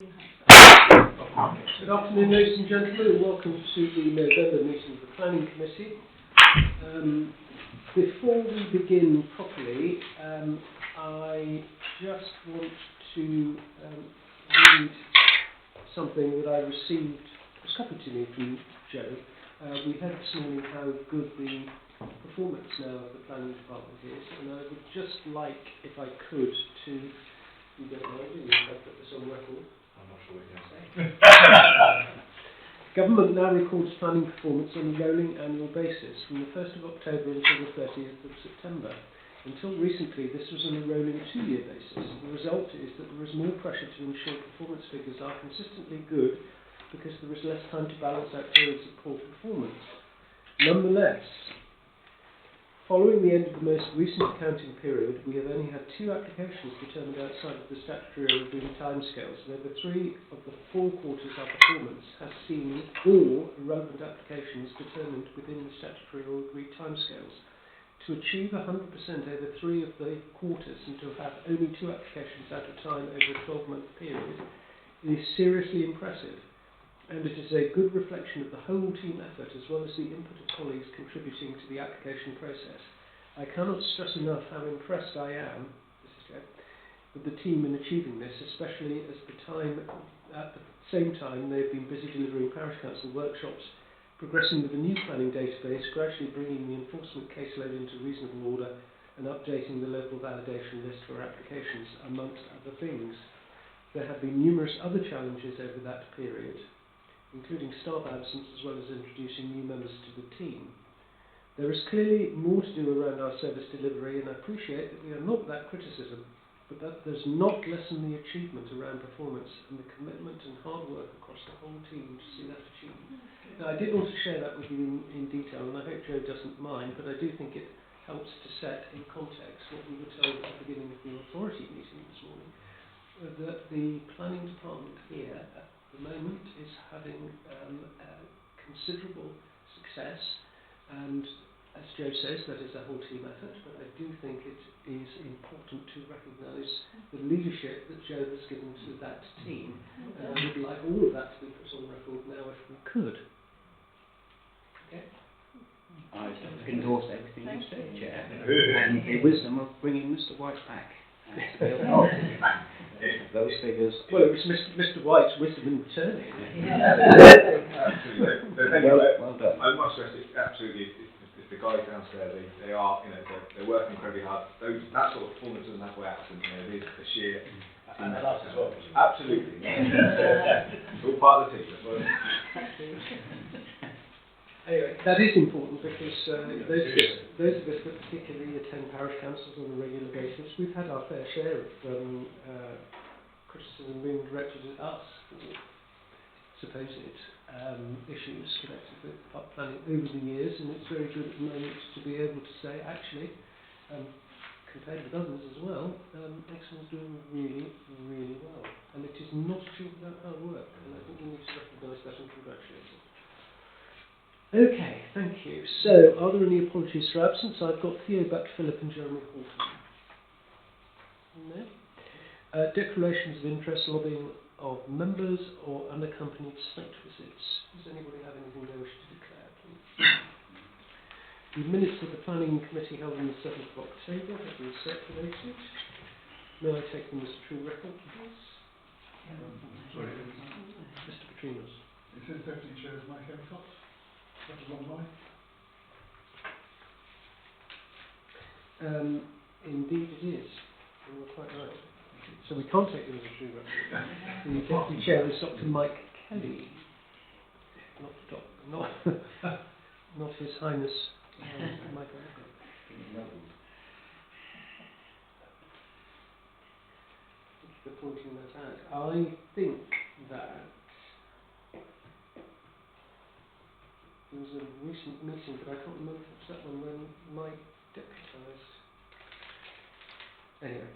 Good afternoon, ladies and gentlemen, and welcome to the November meeting of the Planning Committee. Before we begin properly, I just want to read something that I received, was copied to me from Joe. We heard this morning how good the performance now of the planning department is, and I would just like, if I could, to, you don't know, do you? I'll put this on record. I'm not sure what you're going to say. Government now records planning performance on a rolling annual basis from the 1st of October until the 30th of September. Until recently, this was on a rolling 2-year basis. The result is that there is more pressure to ensure performance figures are consistently good because there is less time to balance out periods of poor performance. Nonetheless, following the end of the most recent accounting period, we have only had 2 applications determined outside of the statutory or agreed timescales, and over 3 of the 4 quarters our performance has seen all relevant applications determined within the statutory or agreed timescales. To achieve 100% over 3 of the quarters and to have only 2 applications at a time over a 12-month period is seriously impressive, and it is a good reflection of the whole team effort as well as the input of colleagues contributing to the application process. I cannot stress enough how impressed I am with the team in achieving this, especially as at the same time they have been busy delivering parish council workshops, progressing with the new planning database, gradually bringing the enforcement caseload into reasonable order, and updating the local validation list for applications, amongst other things. There have been numerous other challenges over that period, including staff absence as well as introducing new members to the team. There is clearly more to do around our service delivery, and I appreciate that we are not without criticism, but that does not lessen the achievement around performance and the commitment and hard work across the whole team to see that achieved. Now, I did want to share that with you in detail, and I hope Joe doesn't mind, but I do think it helps to set in context what we were told at the beginning of the authority meeting this morning, that the planning department here at the moment is having considerable success, and as Joe says, that is a whole team effort, but I do think it is important to recognise the leadership that Joe has given to that team, and I would like all of that to be put on record now if we could. Okay? I endorse everything you said, Chair, and the wisdom of bringing Mr. White back. Those figures. Well, it was Mr. White's wisdom in returning. Absolutely. Well done. I must stress it absolutely. If the guys downstairs, they are, they're working incredibly hard. That sort of performance doesn't have to happen. It is a sheer. And us as well. Absolutely. It's all part of the team. Anyway, that is important because those of us that particularly attend parish councils on a regular basis, we've had our fair share of criticism being directed at us for supposed issues connected with park planning over the years, and it's very good at the moment to be able to say, actually, compared with others as well, Exmoor's doing really, really well. And it is not achieved without hard work, and I think we need to recognise that and congratulate it. Okay, thank you. So, are there any apologies for absence? I've got Theo Butt, Philip and Jeremy Horton. No? Declarations of interest, lobbying of members or unaccompanied site visits. Does anybody have anything they wish to declare, please? The minutes of the Planning Committee held on the 7th of October have been circulated. May I take them as true record, please? Sorry. Mr. Petrinos. It says Deputy Chair is Mike Emcott. That was online. Indeed it is. You're quite right. So we can't take them as a true record. The Deputy Chair is Dr. Mike Kelly. Not His Highness Michael. Thank you for pointing that out. I think that there was a recent meeting, but I can't remember if it was that one when Mike deputised. Anyway.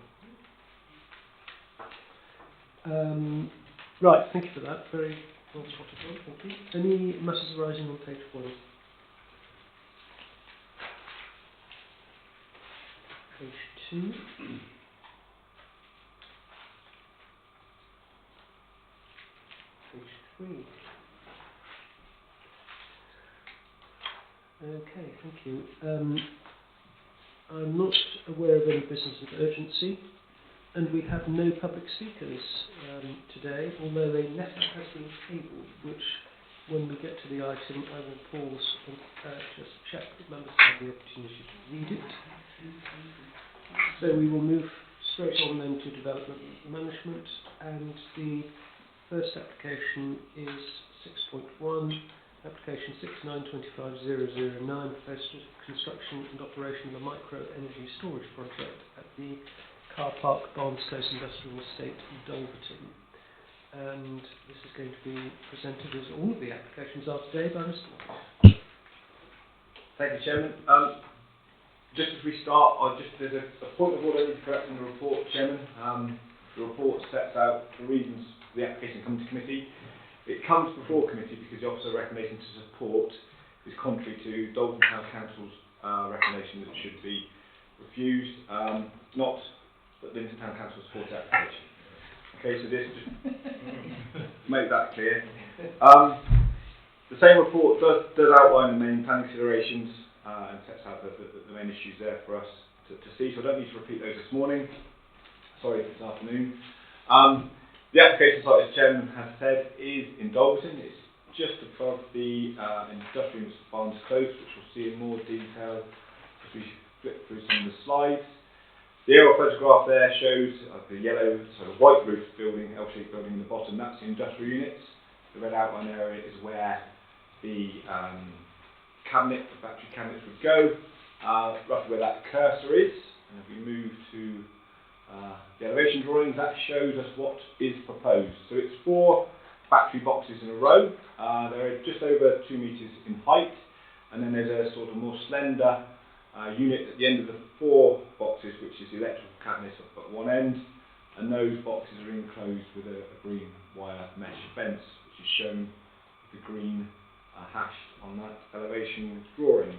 Right, thank you for that. Very well spotted on, thank you. Any matters arising on page 1? Page 2. 3. Okay, thank you. I'm not aware of any business of urgency, and we have no public speakers today, although a letter has been tabled, which, when we get to the item, I will pause and just check that members have the opportunity to read it. So we will move straight on then to development management, and the first application is 6.1, application 6925009, proposed construction and operation of a micro energy storage project at the car park Barnstow Industrial Estate in Dolverton. And this is going to be presented, as all of the applications are today, by Mr. Watt. Thank you, Chairman. Just as we start, there's a point of order I need to correct in the report, Chairman. The report sets out the reasons the application comes to committee. It comes before committee because the officer recommendation to support is contrary to Dolverton Town Council's recommendation that it should be refused, not that Linton Town Council supports the application. Okay, so this just make that clear. The same report does outline the main planning considerations and sets out the main issues there for us to see, so I don't need to repeat those this morning. Sorry, this afternoon. The application site, as Chairman has said, is in Dolverton. It's just above the industrial Barnes Close, which we'll see in more detail as we flip through some of the slides. The aerial photograph there shows the yellow, sort of white roof building, L-shaped building in the bottom. That's the industrial units. The red outline area is where the battery cabinets would go, roughly where that cursor is. And if we move to the elevation drawings, that shows us what is proposed. So it's 4 battery boxes in a row. They're just over 2 metres in height, and then there's a sort of more slender unit at the end of the 4 boxes, which is the electrical cabinet at one end, and those boxes are enclosed with a green wire mesh fence, which is shown with the green hashed on that elevation drawing.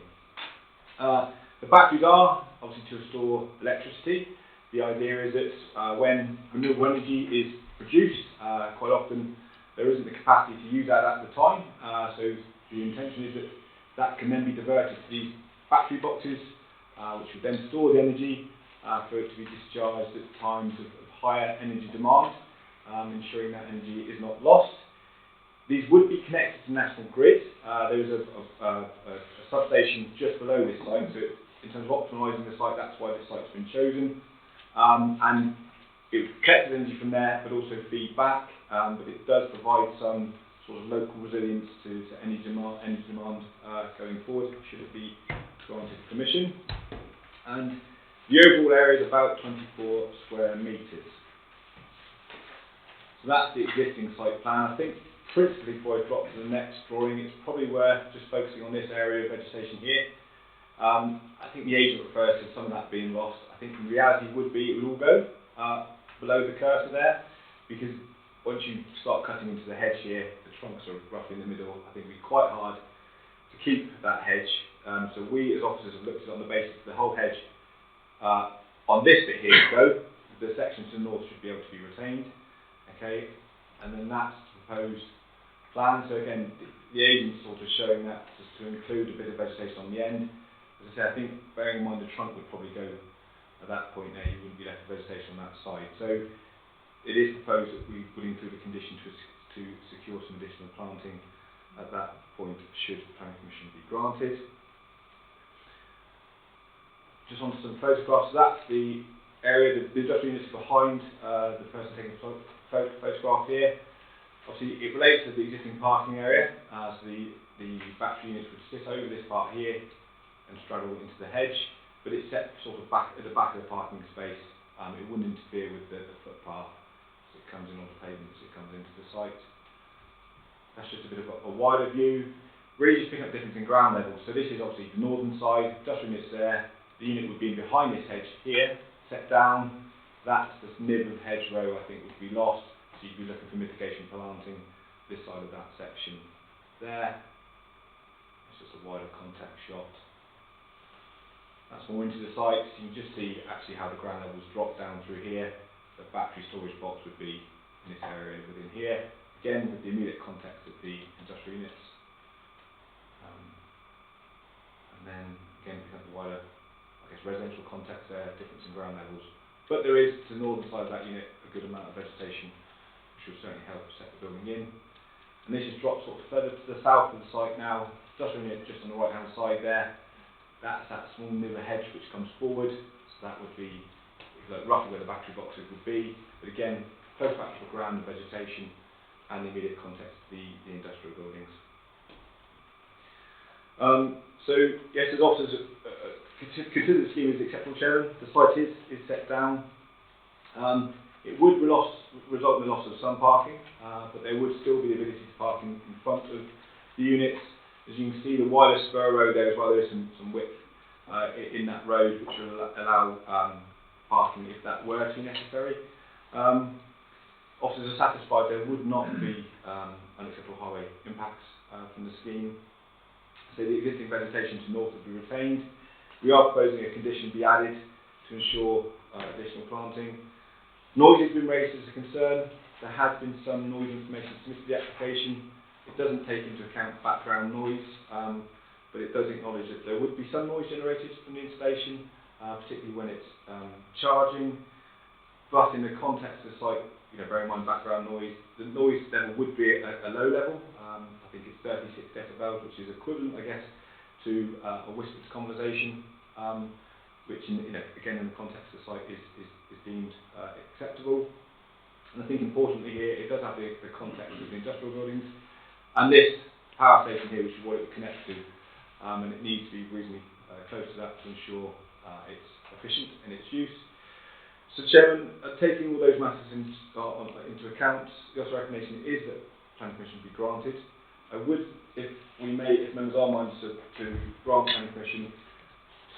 The batteries are obviously to store electricity. The idea is that when renewable energy is produced, quite often there isn't the capacity to use that at the time, so the intention is that that can then be diverted to these battery boxes, which would then store the energy for it to be discharged at times of higher energy demand, ensuring that energy is not lost. These would be connected to the national grid. There is a substation just below this site, so in terms of optimising the site, that's why the site's been chosen. And it would collect energy from there, but also feed back. But it does provide some sort of local resilience to energy demand going forward, should it be granted permission. And the overall area is about 24 square metres. So that's the existing site plan. I think principally before I drop to the next drawing, it's probably worth just focusing on this area of vegetation here. I think the agent refers to some of that being lost. I think in reality it would all go below the cursor there, because once you start cutting into the hedge here, the trunks are roughly in the middle. I think it would be quite hard to keep that hedge. So we as officers have looked at it on the basis of the whole hedge on this bit here to go. The section to the north should be able to be retained. Okay, and then that's the proposed plan. So again, the agent's sort of showing that just to include a bit of vegetation on the end. As I say, I think bearing in mind the trunk would probably go at that point there, you wouldn't be left with vegetation on that side. So it is proposed that we would include a condition to secure some additional planting at that point should planning permission be granted. Just on some photographs. So that's the area, the industrial units behind the person taking the photograph here. Obviously it relates to the existing parking area, so the battery units would sit over this part here and straddle into the hedge, but it's set sort of back at the back of the parking space. It wouldn't interfere with the footpath as it comes in on the pavement as it comes into the site. That's just a bit of a wider view, really just picking up difference in ground level. So this is obviously the northern side, industrial units there. The unit would be behind this hedge here, set down. That's the nib of hedgerow I think would be lost, so you'd be looking for mitigation planting this side of that section there. It's just a wider contact shot. That's more into the site, so you can just see actually how the ground levels drop down through here. The battery storage box would be in this area within here. again with the immediate context of the industrial units. And then again because of the wider, I guess, residential context there, difference in ground levels. But there is, to the northern side of that unit, a good amount of vegetation, which will certainly help set the building in. And this is dropped sort of further to the south of the site now, industrial unit just on the right hand side there. That's that small niver hedge which comes forward, so that would be roughly where the battery boxes would be. But again, close back to the ground, the vegetation, and the immediate context of the industrial buildings. So yes, as officers consider the scheme as acceptable, Chairman. The site is set down. It would result in the loss of some parking, but there would still be the ability to park in front of the units. As you can see, the wider spur road there as well, there is some width in that road which will allow parking if that were to be necessary. Officers are satisfied there would not be unacceptable highway impacts from the scheme. So the existing vegetation to north would be retained. We are proposing a condition be added to ensure additional planting. Noise has been raised as a concern. There has been some noise information submitted to the application. It doesn't take into account background noise, but it does acknowledge that there would be some noise generated from the installation, particularly when it's charging. But in the context of the site, bear in mind background noise, the noise level would be at a low level. I think it's 36 decibels, which is equivalent, I guess, to a whispered conversation, which, again, in the context of the site is deemed acceptable. And I think importantly here, it does have the context of the industrial buildings, and this power station here, which is what it would connect to, and it needs to be reasonably close to that to ensure it's efficient in its use. So, Chairman, taking all those matters into account, the other recommendation is that planning permission be granted. I would, if members are minded to grant planning permission,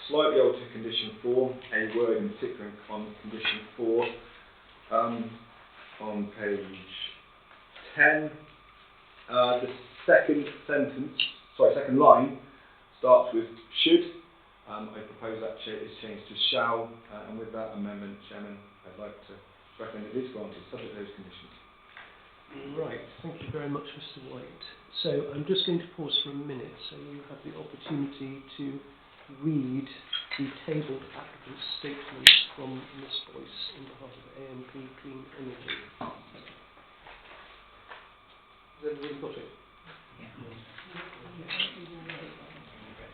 slightly alter condition 4, a word in particular on condition 4, on page 10. The second line starts with should. I propose that is changed to shall, and with that amendment, Chairman, I'd like to recommend it is granted, subject to those conditions. Right, thank you very much, Mr. White. So I'm just going to pause for a minute so you have the opportunity to read the tabled applicant's statement from Ms. Boyce on behalf of AMP Clean Energy. Has everybody got it?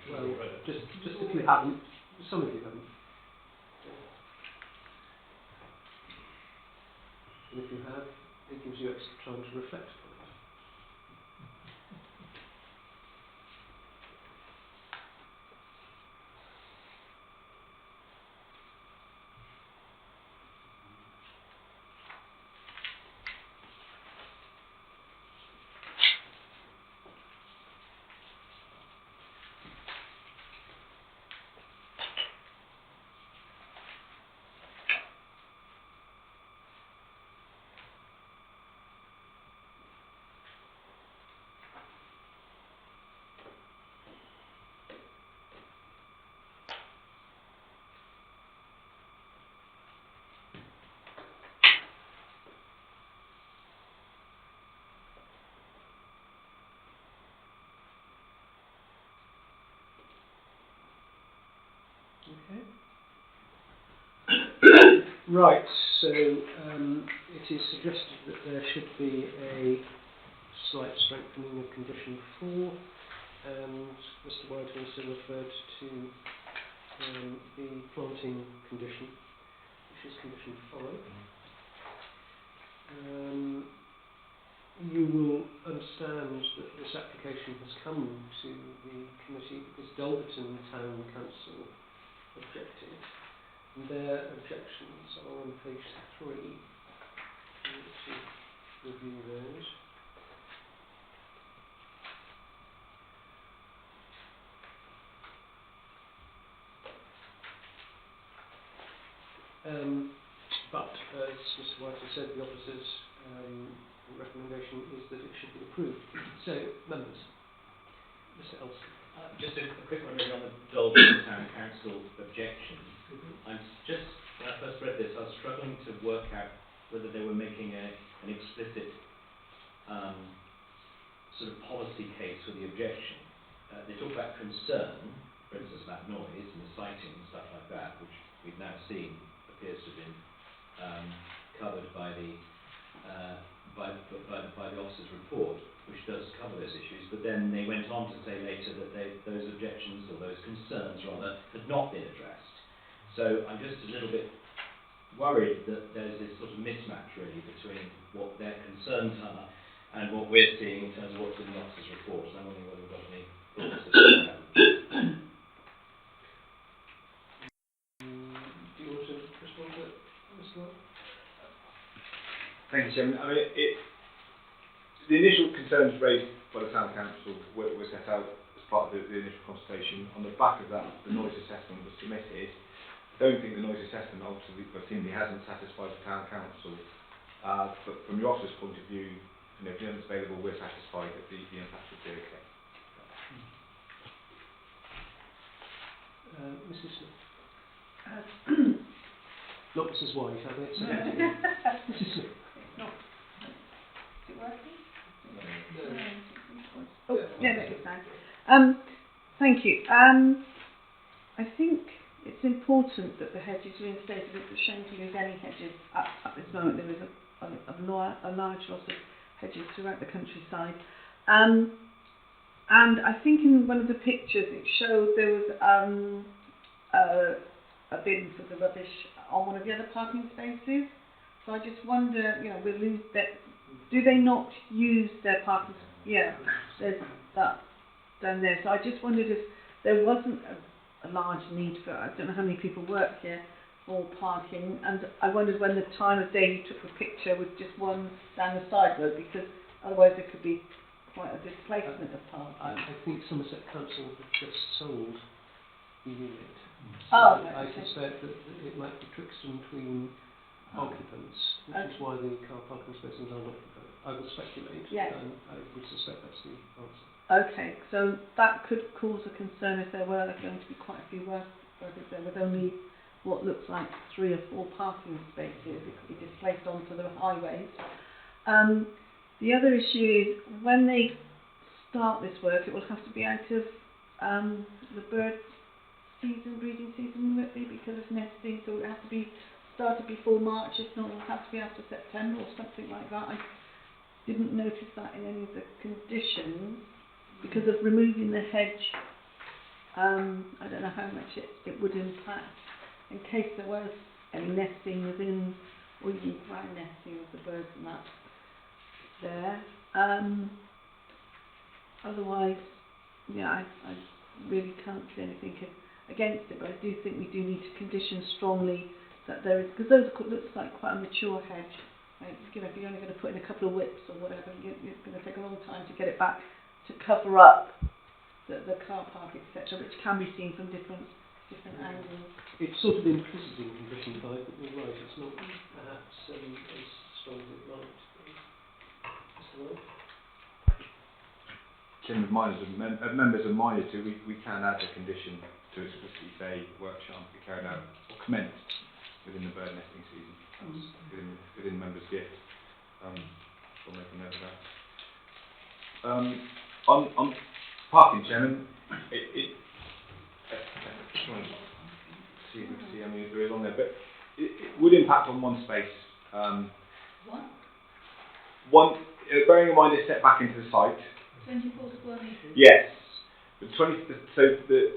Well, just if you haven't, some of you haven't. And if you have, it gives you extra time to reflect on it. Okay. Right, so it is suggested that there should be a slight strengthening of condition 4, and Mr. White also referred to the planting condition, which is condition 5. You will understand that this application has come to the committee because Dulverton Town Council objected, and their objections are on page 3. Let's review those. But as Mr. White has said, the officer's recommendation is that it should be approved. So, members, Mr. Elson. Just a quick one really on the Dulverton Town Council objection. I'm just, when I first read this, I was struggling to work out whether they were making an explicit sort of policy case for the objection. They talk about concern, for instance about noise and the sighting and stuff like that, which we've now seen appears to have been covered by the officer's report, which does cover those issues. But then they went on to say later that those objections, or those concerns rather, had not been addressed. So I'm just a little bit worried that there's this sort of mismatch really between what their concerns are and what we're seeing in terms of what's in the officer's report. And I'm wondering whether we've got any thoughts about that. Do you want to respond to that, Mr. Lord? Thank you, Chairman. I mean, the initial concerns raised by the Town Council were set out as part of the initial consultation. On the back of that, the noise assessment was submitted. I don't think the noise assessment ultimately hasn't satisfied the Town Council. But from your officer's point of view, if the evidence available, we're satisfied that the impact would be okay. Mrs. Smith. Not Mrs. White, I don't say that. Mrs. Smith. Not. Is it working? No. Oh, no, it's fine. Thank you. I think it's important that the hedges are reinstated. It's a shame to lose any hedges at this moment. There is a large loss of hedges throughout the countryside. And I think in one of the pictures it showed there was a bin for the rubbish on one of the other parking spaces. So I just wonder, we'll lose that. Do they not use their parking? Yeah, there's that down there. So I just wondered if there wasn't a large need for, I don't know how many people work here, for parking, and I wondered when the time of day you took the picture with just one down the side road, because otherwise there could be quite a displacement of parking. I think Somerset Council have just sold the unit. Oh, So I okay. suspect that it might be tricksome between occupants, which is why the car parking spaces are not occupied. I will speculate, Yeah. and I would suspect that's the answer. Okay, so that could cause a concern if there were going to be quite a few workers there with only what looks like 3 or 4 parking spaces. It could be displaced onto the highways. The other issue is when they start this work, it will have to be out of the bird season, breeding season, will it be, because of nesting, so it has to be started before March, if not it will have to be after September or something like that. I didn't notice that in any of the conditions. Because of removing the hedge, I don't know how much it would impact in case there was any nesting within, or even ground nesting of the birds and that there. Otherwise, yeah, I really can't see anything against it, but I do think we do need to condition strongly that there is, because those looks like quite a mature hedge. Like, if you're only going to put in a couple of whips or whatever, it's going to take a long time to get it back to cover up the car park, etc., which can be seen from different angles. It's sort of implicit in condition 5, but you're right, it's not perhaps as strong as it might be. Mr. Lloyd? Chairman, members are minded to, we can add a condition to explicitly say work shan't be carried out or commenced within the bird nesting season. That's within members' gift. We'll make a note of that. On parking, Chairman, just want to see if we can see how many there is on there, but it would impact on one space. Bearing in mind it's set back into the site. 24 square metres? Yes. If you look at the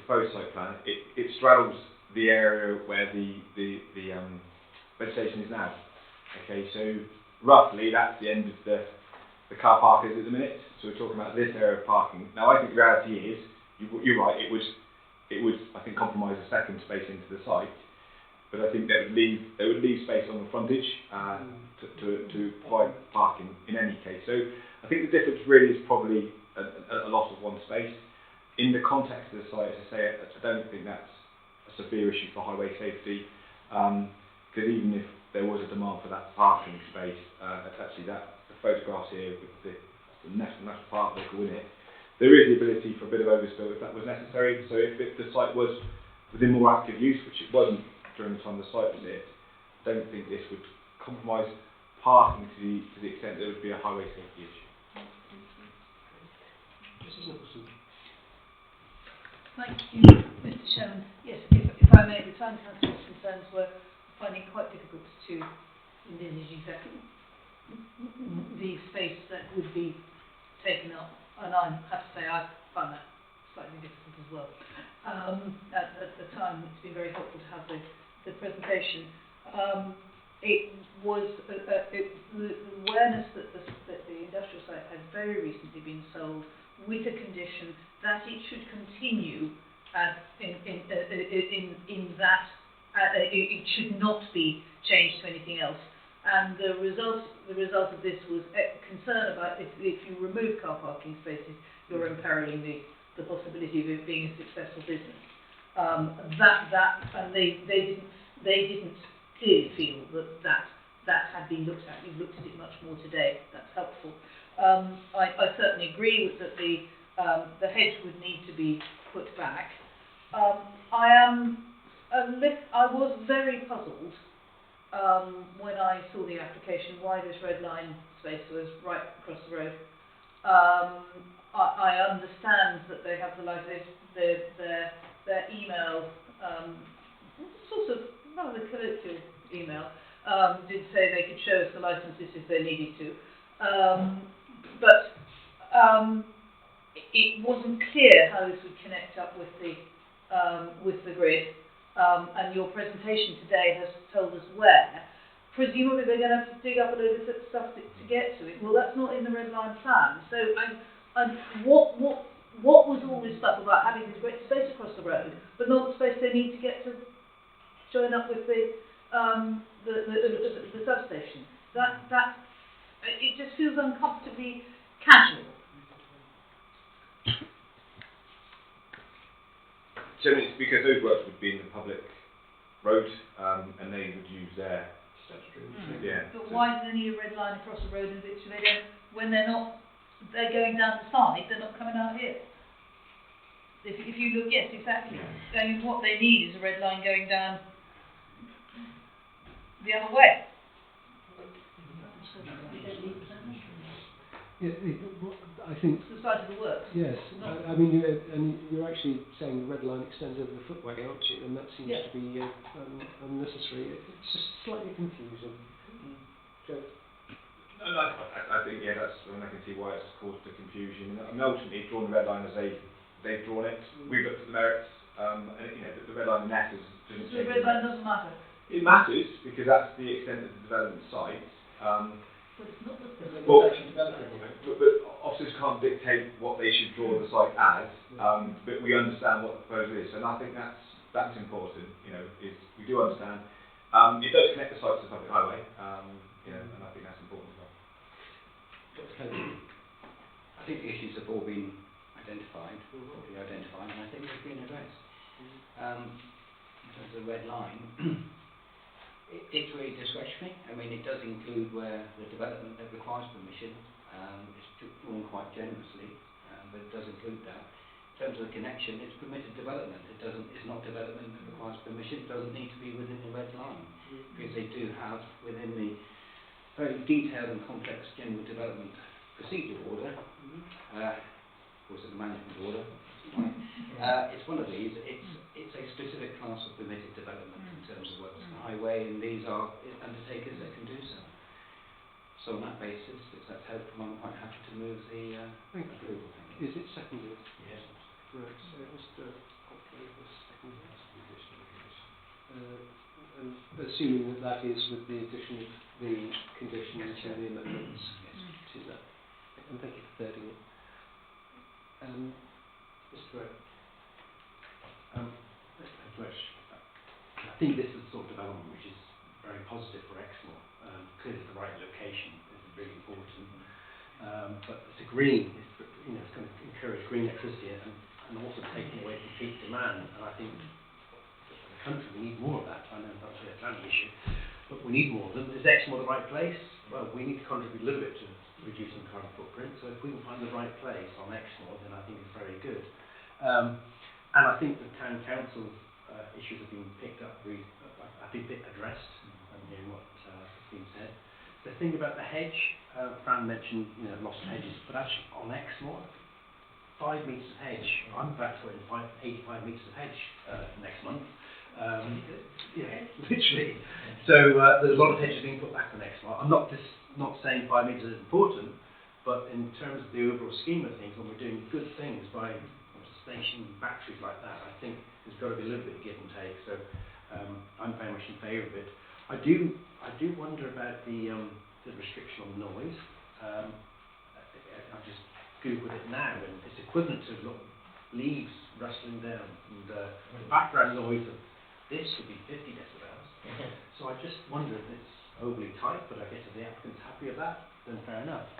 proposed site plan, it straddles the area where the vegetation is now. Okay, so roughly that's the end of the car park is at the minute. So we're talking about this area of parking. Now I think the reality is, you're right, it would I think compromise a second space into the site, but I think they would leave space on the frontage to provide parking in any case. So I think the difference really is probably a loss of one space. In the context of the site, as I say, I don't think that's a severe issue for highway safety, because even if there was a demand for that parking space, actually the photographs here with the National Park logo in it, there is the ability for a bit of overspill if that was necessary. So if the site was within more active use, which it wasn't during the time the site was here, I don't think this would compromise parking to the extent there would be a highway safety issue. Mrs. Nicholson. Thank you, Mr. Chairman. Yes, if I may, the town council's concerns were finding it quite difficult to envisage exactly the space that would be taken up, and I have to say I found that slightly difficult as well. At the time, it's been very helpful to have the presentation. It was the awareness that the industrial site had very recently been sold with a condition that it should continue in that it should not be changed to anything else. And the result of this was concern about if you remove car parking spaces, you're imperiling the possibility of it being a successful business. And they didn't clearly feel that had been looked at. You've looked at it much more today. That's helpful. I certainly agree with that the hedge would need to be put back. I was very puzzled when I saw the application why this red line space was right across the road. I understand that they have their email, sort of rather colloquial email, did say they could show us the licences if they needed to. But it wasn't clear how this would connect up with the grid. And your presentation today has told us where. Presumably they're going to have to dig up a load of stuff to get to it. Well, that's not in the red line plan. So, what was all this stuff about having this great space across the road, but not the space they need to get to join up with the substation? That it just feels uncomfortably casual. Generally, it's because those works would be in the public road, and they would use their statutory. Yeah. But why do they need a red line across the road in which they don't, when they're going down the side, they're not coming out here? If you look, yes, exactly. Then what they need is a red line going down the other way. Yeah, I think. It's the side of the works. Yes, I mean, you're actually saying the red line extends over the footway, aren't you? And that seems to be unnecessary. It's just slightly confusing. Joe? No, I think, yeah, I can see why it's caused the confusion. I mean, ultimately, drawn the red line as they've drawn it. We've looked at the merits, and the red line in that doesn't So change. the red line doesn't matter? It matters, because that's the extent of the development site. But it's not the But officers can't dictate what they should draw the site as, but we understand what the proposal is, and I think that's important. Is we do understand. It does connect the site to the public highway, and I think that's important as well. I think the issues have all been identified, and I think they've been addressed. In terms of the red line, it's really discretionary. I mean, it does include where the development that requires permission. It's drawn quite generously, but it does include that. In terms of the connection, it's permitted development. It's not development that requires permission. It doesn't need to be within the red line, because they do have within the very detailed and complex general development procedure order, or is it the management order? It's one of these. It's a specific class of permitted development in terms of what's the highway, and these are undertakers that can do so. So on that basis, if that's helpful, I'm quite happy to move the approval. Is it seconded? Yes. Right, so Mr. Hockley was seconded. And assuming that is with the addition of the conditions and the amendments to that. And thank you for thirding it. Mr. Rowe. I think this is the sort of development which is very positive for Exmoor. Clearly, it's the right location. This is really important. But it's a green. It's going to encourage green electricity and also taking away from peak demand. And I think for the country we need more of that. I know that's a planning issue, but we need more of them. Is Exmoor the right place? Well, we need to contribute a little bit to reducing carbon footprint. So if we can find the right place on Exmoor, then I think it's very good. And I think the town council issues have been picked up, I think, addressed, and what has been said. The the thing about the hedge, Fran mentioned, loss of hedges, but actually on Exmoor, 5 metres of hedge. I'm about to put in 85 metres of hedge next month. Literally. So there's a lot of hedges being put back on Exmoor. I'm not saying 5 metres is important, but in terms of the overall scheme of things, when we're doing good things by station batteries like that, I think there's got to be a little bit of give and take. So I'm very much in favour of it. I do wonder about the restriction on noise. I've just googled it now, and it's equivalent to leaves rustling down, and the background noise of this would be 50 decibels. So I just wonder if it's overly tight, but I guess if the applicant's happy with that, then fair enough.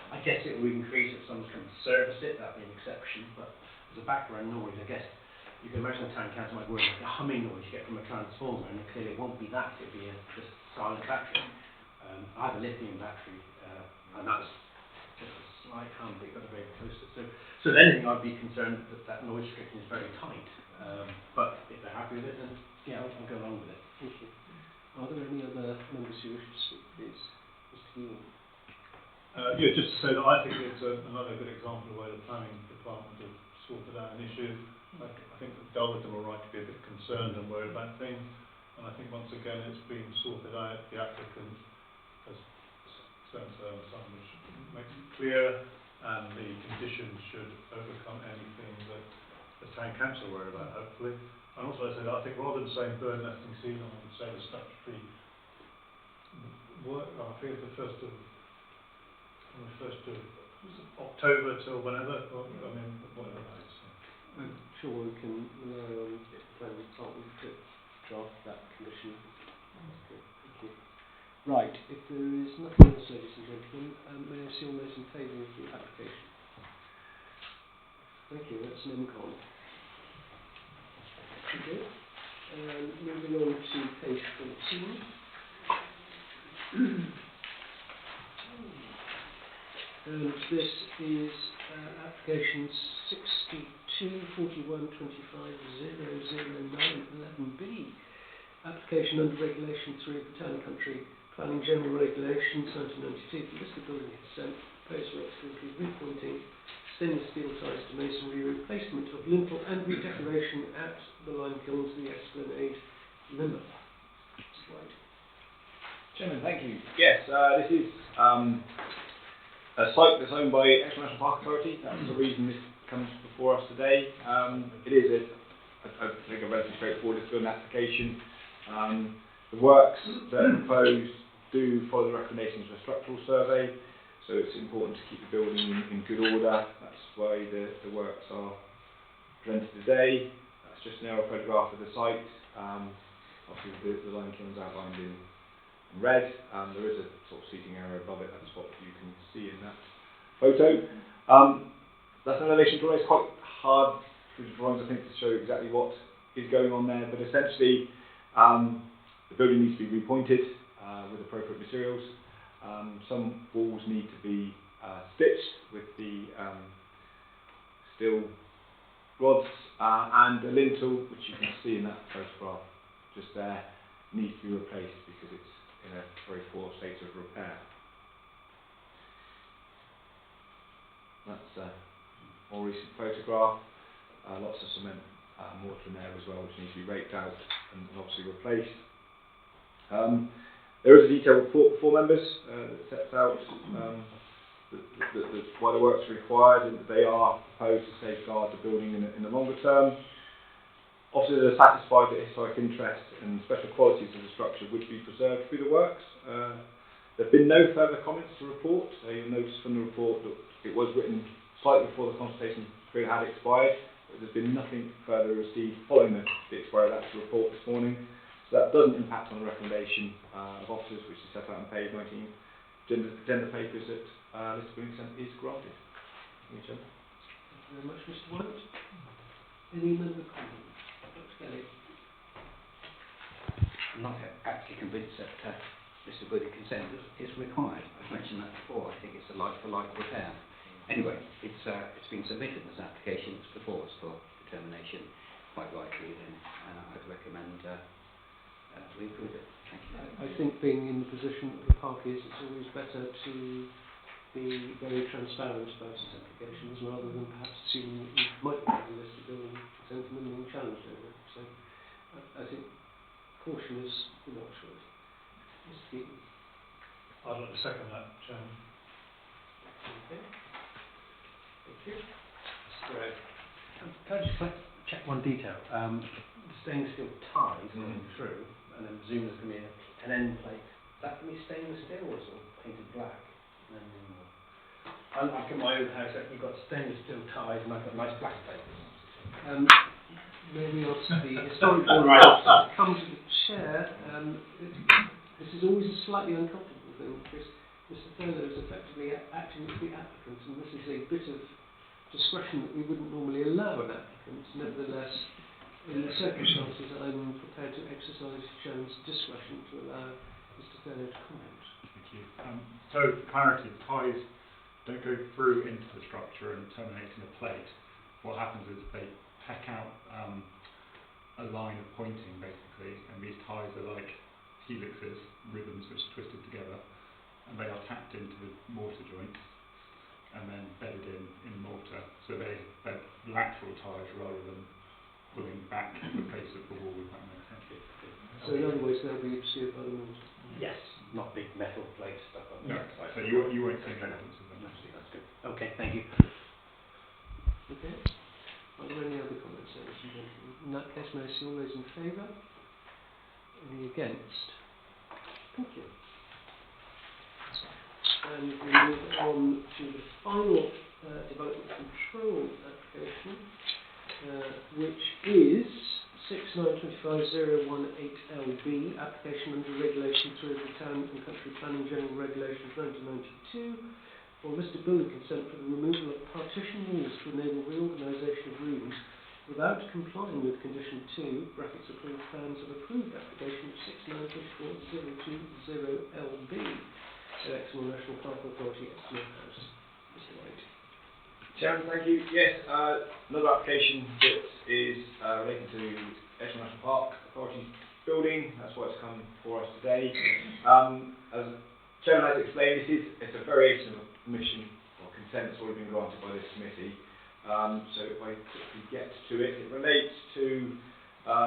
I guess it would increase if someone's trying to service it, that'd be an exception, but as a background noise, I guess you can imagine the town council might worry about the humming noise you get from a transformer, and clearly it won't be that, it'll be just silent battery. I have a lithium battery, and that's just a slight hum, but you've got to very close to it. So if anything, I'd be concerned that noise restriction is very tight. But if they're happy with it, then yeah, I'll go along with it. Thank you. Are there any other members who wish to speak, please? Mr. Ewing. Yeah, just to say that I think it's another good example of where the planning department have sorted out an issue. I think that Dalverton were right to be a bit concerned and worried about things, and I think once again it's been sorted out. The applicant has sent something which makes it clear, and the conditions should overcome anything that the town council worry about, hopefully. And also I say that I think rather than saying bird nesting season, I would say the statutory work, I think it's from the 1st of October till whenever, whatever that is. I'm sure we can rely on the planning department to draft that condition. Okay, thank you. Right, if there is nothing else, ladies and gentlemen, may I see all those in favour of the application? Thank you, that's an MCON. Okay, moving on to page 14. And this is application 62 41 25 009 11B. Application under Regulation 3 of the Town and Country Planning General Regulations 1992 for list of building consent, proposed works to include repointing, stainless steel ties to masonry, replacement of lintel and redecoration at the lime kilns, the Esplanade, Limmer. Slide. Chairman, thank you. Yes, this is a site that's owned by Exmoor National Park Authority. That's the reason this comes before us today. It is I think a relatively straightforward building application. The works that are proposed do follow the recommendations of a structural survey, so it's important to keep the building in good order. That's why the works are presented today. That's just an aerial photograph of the site. Obviously the lime kilns outlined in red. There is a sort of seating area above it. That's what you can see in that photo. That's an elevation drawing. It's quite hard through the drawings, I think, to show exactly what is going on there. But essentially, the building needs to be repointed with appropriate materials. Some walls need to be stitched with the steel rods, and the lintel, which you can see in that photograph just there, needs to be replaced because it's in a very poor state of repair. That's a more recent photograph. Lots of cement mortar in there as well, which needs to be raked out and obviously replaced. There is a detailed report for members that sets out why the works are required, and that they are proposed to safeguard the building in the longer term. Officers are satisfied that historic interest and special qualities of the structure would be preserved through the works. There have been no further comments to report. So you'll notice from the report that it was written slightly before the consultation period had expired, but there's been nothing further received following the expiry of that report this morning. So that doesn't impact on the recommendation of officers, which is set out on page 19. Agenda papers that list of consent is granted. Thank you, Chair. Thank you very much, Mr. White. Any member comments? Dr. Kelly. I'm not actually convinced that this avoided consent is required. I've mentioned that before. I think it's a like-for-like repair. Anyway, it's been submitted as an application. It's before us for determination, quite rightly, and I'd recommend we approve it. Thank you. I think being in the position that the park is, it's always better to be very transparent about its applications rather than perhaps assuming that you might be able to list the building consent and then being challenged over it. So I think caution is the watchword. Mr. Keaton. I'd like to second that, Chairman. Okay. Thank you. Right. Can I just check one detail? The stainless steel ties going through, and then presume there's going to be an end plate. Is that going to be stainless steel or sort of painted black? Unlike in my own house, you've got stainless steel ties and I've got nice black plates. Maybe ask the historic board to come to the chair. This is always a slightly uncomfortable thing because Mr. Thurlow is effectively acting as the applicant, and this is a bit of discretion that we wouldn't normally allow an applicant. Nevertheless, in the circumstances, I'm prepared to exercise Sharon's discretion to allow Mr. Thurlow to comment. Thank you. So, for clarity, the ties don't go through into the structure and terminate in a plate. What happens is they peck out a line of pointing, basically, and these ties are like helixes, ribbons which are twisted together, and they are tapped into the mortar joints and then bedded in mortar. So they're lateral ties rather than pulling back the face of the wall, if that makes sense. So in other words, they'll be obscured by the mortar. Yes, not big metal plate stuff. No, so you won't see any evidence of them. That's good. Okay, thank you. Okay. Are there any other comments, ladies and gentlemen? In that case, may I see all those in favour? Any against? Thank you. And we move on to the final development control application, which is 6925018LB, application under Regulation 3 of the Town and Country Planning General Regulations 1992, for Mr. Building consent for the removal of partition walls to enable reorganisation of rooms without complying with condition 2, brackets approved plans of approved application of 6924020LB, Exmoor National Park Authority, Exmoor House. Mr. White. Chairman, thank you. Yes, another application that is related to Exmoor National Park Authority building. That's why it's come for us today. As Chairman has explained, it's a variation of permission or consent that's already been granted by this committee. So if I quickly get to it, it relates to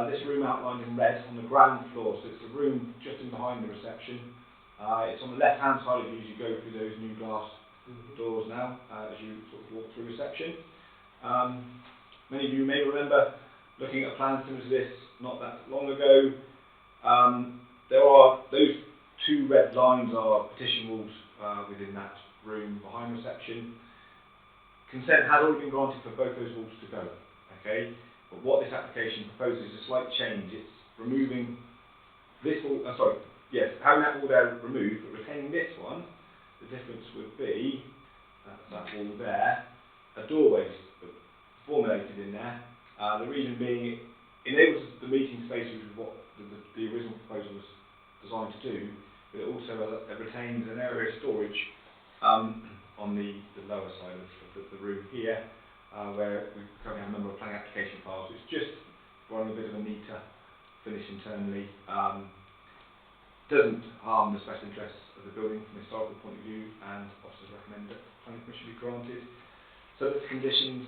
this room outlined in red on the ground floor. So it's the room just in behind the reception. It's on the left-hand side of you as you go through those new glass doors now, as you sort of walk through reception. Many of you may remember looking at plans similar to this not that long ago. There are those two red lines are partition walls within that room behind reception. Consent has already been granted for both those walls to go. Okay, but what this application proposes is a slight change. It's removing this wall. Having that wall there removed, but retaining this one. The difference would be that wall there, a doorway formulated in there. The reason being it enables the meeting space, which is what the original proposal was designed to do, but it also retains an area of storage on the lower side of the room here, where we currently have a number of planning application files. It's just running a bit of a neater finish internally. Doesn't harm the special interests of the building from a historical point of view, and officers recommend that planning permission be granted. So the conditions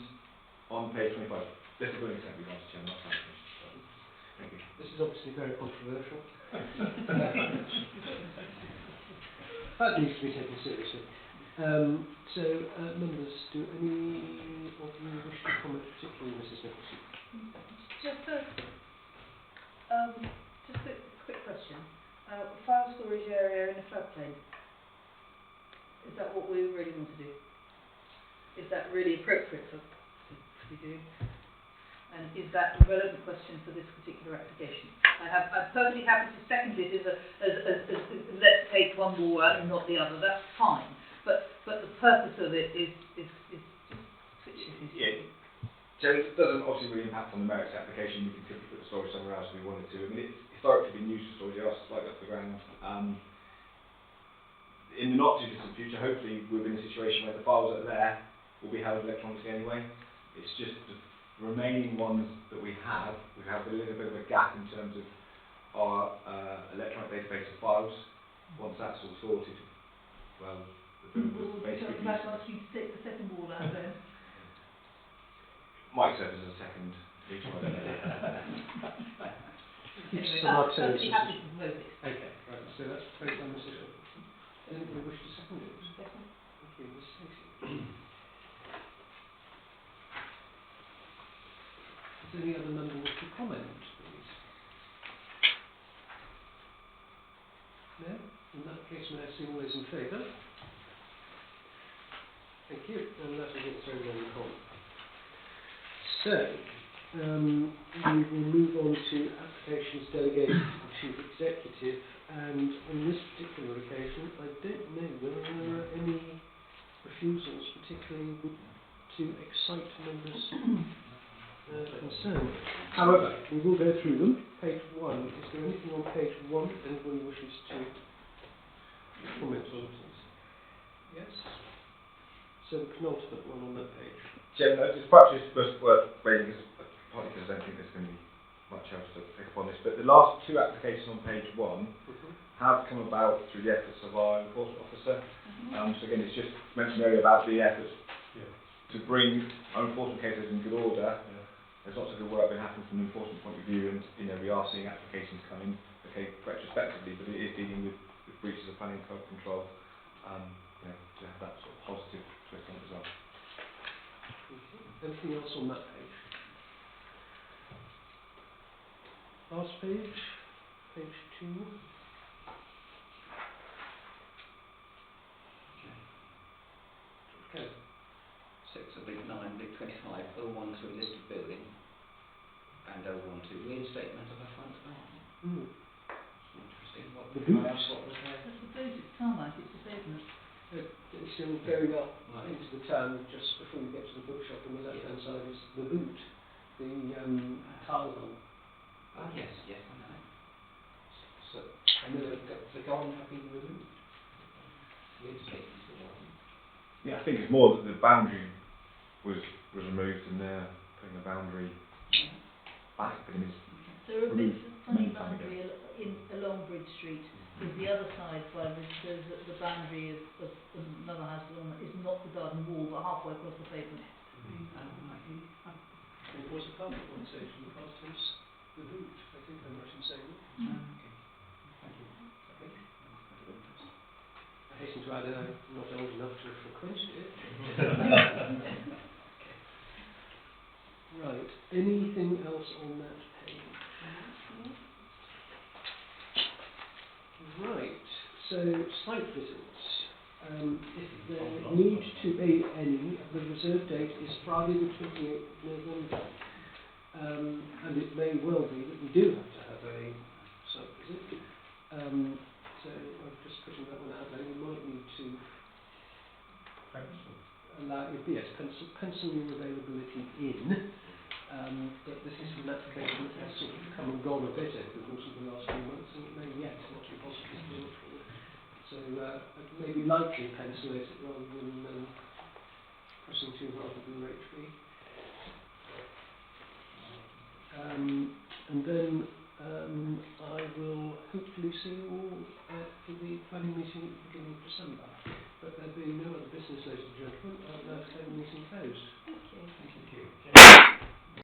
on page 25. This is building consent we granted, Chairman, not planning permission. Thank you. This is obviously very controversial. That needs to be taken seriously. Members, do any of you wish to comment, particularly Mrs. Nicholson? Just a quick question. File storage area in a floodplain. Is that what we really want to do? Is that really appropriate to be doing? And is that a relevant question for this particular application? I'm perfectly happy to second it as let's take one wall out and not the other. That's fine. But the purpose of it is switching. Yeah. So it doesn't obviously really impact on the merits of the application. We can typically put the storage somewhere else if we wanted to. I mean, it's historically been used for storage. It also slide up to the ground. In the not too distant future, hopefully we'll be in a situation where the files that are there will be held electronically anyway. It's just the remaining ones that we have a little bit of a gap in terms of our electronic database of files. Once that's all sorted, well, the building will basically That wants you to take the second wall out then. might serve as a second each one. Anyway, Some I'm alternatives. pretty happy to propose it. Okay, right, so that's proposed by Mr. Shaw. Anybody wish to second it? Second. Thank you, Ms. Stacey. Is there any other member wish to comment, please? No? In that case, may I see all those in favour? Thank you, and that is all thrown on the column. So, we will move on to applications delegated to the Chief Executive, and on this particular occasion, I don't know whether there are any refusals, particularly to excite members' concern. However, we will go through them. Page 1. Is there anything on page 1 anybody wishes to comment on, please? Yes? So the penultimate one on that page. Jim, it's perhaps just worth raising, partly because I don't think there's going to be much else to pick up on this, but the last two applications on page 1 have come about through the efforts of our enforcement officer. So again, it's just mentioned earlier about the efforts to bring our enforcement cases in good order. There's lots of good work been happening from an enforcement point of view, and we are seeing applications come in, retrospectively, but it is dealing with breaches of planning code control. To have that sort of positive twist on it as well. Anything else on that page? Last page, page 2. Okay. 6, big 9, big 25, 012 listed building, and 012 reinstatement of a front garden. Interesting. What The can I boots. ask what was there? I suppose it's tarmac, it's a pavement. It's still going up into the town just before you get to the bookshop on the left-hand side is the boot, the tile hole. Oh, yes, I know. So, And the garden have been removed. Reinstatement of the garden. Yeah, I think it's more that the boundary was removed, and they're putting a boundary back, but it is There are bits of funny Many time ago. boundary along Bridge Street. Because the other side, by the boundary of another house along is not the garden wall, but halfway across the pavement. it was a carpet one station, the past tense, the boot, I think I'm right in saying that. Okay. Thank you. I hasten to add I'm not old enough to have frequented it. Right, anything else on that page? Right, so site visits. If there need to be any, the reserve date is Friday the 28th of November. And it may well be that we do have to have a site visit. So I'm just putting that one out there. We might need to allow, yes, pencil your availability in. But this is an application that has sort of come and gone a bit over the course of the last few months, and it may yet not be possible to do it for it. So maybe lightly pencil it rather than pressing too hard with the rate fee. And then I will hopefully see you all for the planning meeting at the beginning of December. But there being no other business, ladies and gentlemen, I'll now declare the meeting closed. Thank you. Thank you.